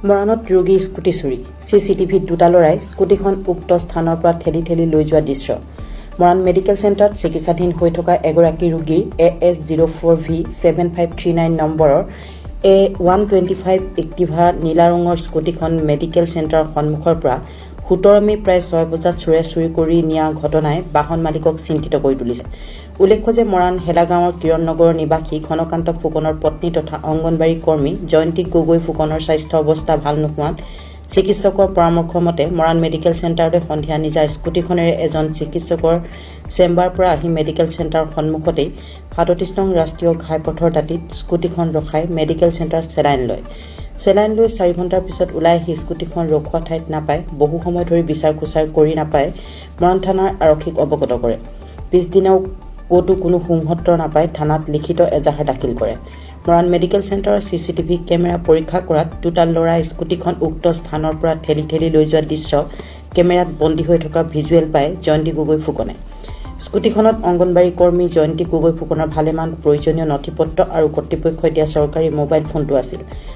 মৰাণত ৰোগী স্কুটি চুৰি চিচিটিভিত দুটা লৰাই স্কুটিখন উক্ত স্থানৰ পৰা ঠেলি ঠেলি লৈ যোৱা দৃশ্য মৰাণ মেডিকেল চেণ্টাৰত চিকিৎসাধীন হৈ থকা এগৰাকী ৰোগীৰ AS04V7539 নম্বৰৰ A125 এক্টিভা নীলা ৰঙৰ স্কুটিখন মেডিকেল চেণ্টাৰৰ সন্মুখৰ পৰা 17 মে প্ৰায় 6 বজাত চুৰি কৰি নিয়া ঘটনাই বাহন মালিকক চিন্তিত কৰি তুলিছে। উল্লেখ্য যে মৰাণ হেলাগাঁৱৰ কিৰণ নগৰৰ নিবাসী ঘনকান্ত ফুকনৰ পত্নী তথা অংগনবাড়ী কৰ্মী জয়ন্তী গগৈ ফুকনৰ স্বাস্থ্য অৱস্থা ভাল নোহোৱাত চিকিৎসকৰ পৰামৰ্শ মতে মৰাণ মেডিকেল চেণ্টাৰলৈ সন্ধিয়া নিজা স্কুটিখনেৰে এজন চিকিৎসকৰ চেম্বাৰ পৰা আহি মেডিকেল চেণ্টাৰৰ সন্মুখতেই 37 নং ৰাষ্ট্ৰীয় ঘাইপথৰ দাঁতিত স্কুটিখন ৰখাই মেডিকেল চেণ্টাৰ চেলাইন লৈ 4 ঘণ্টাৰ পিছত ওলাই আহি স্কুটিখন ৰখোৱা ঠাইত নাপায় বহু সময় ধৰি বিচাৰ কুচাৰ কৰি নাপায় মৰাণ থানাৰ আৰক্ষীক অৱগত কৰে। পিছদিনাও ক'তো কোনো সংহত্ৰ নাপায় থানাত লিখিত এজাহাৰ দাখিল কৰে। মৰাণ মেডিকেল চেণ্টাৰৰ চিচিটিভি কেমেৰা পৰীক্ষা কৰাত দুটা ল'ৰা স্কুটিখন উক্ত স্থানৰ পৰা ঠেলি ঠেলি লৈ যোৱা দৃশ্য কেমেৰাত বন্দী হৈ থকা ভিজুৱেল পায় জয়ন্তী গগৈ ফুকনে। স্কুটিখনত অংগনবাড়ী কৰ্মী জয়ন্তী গগৈ ফুকনৰ ভালেমান প্ৰয়োজনীয় নথিপত্ৰ আৰু কৰ্তৃপক্ষই দিয়া চৰকাৰী মোবাইল ফোনটো আছিল।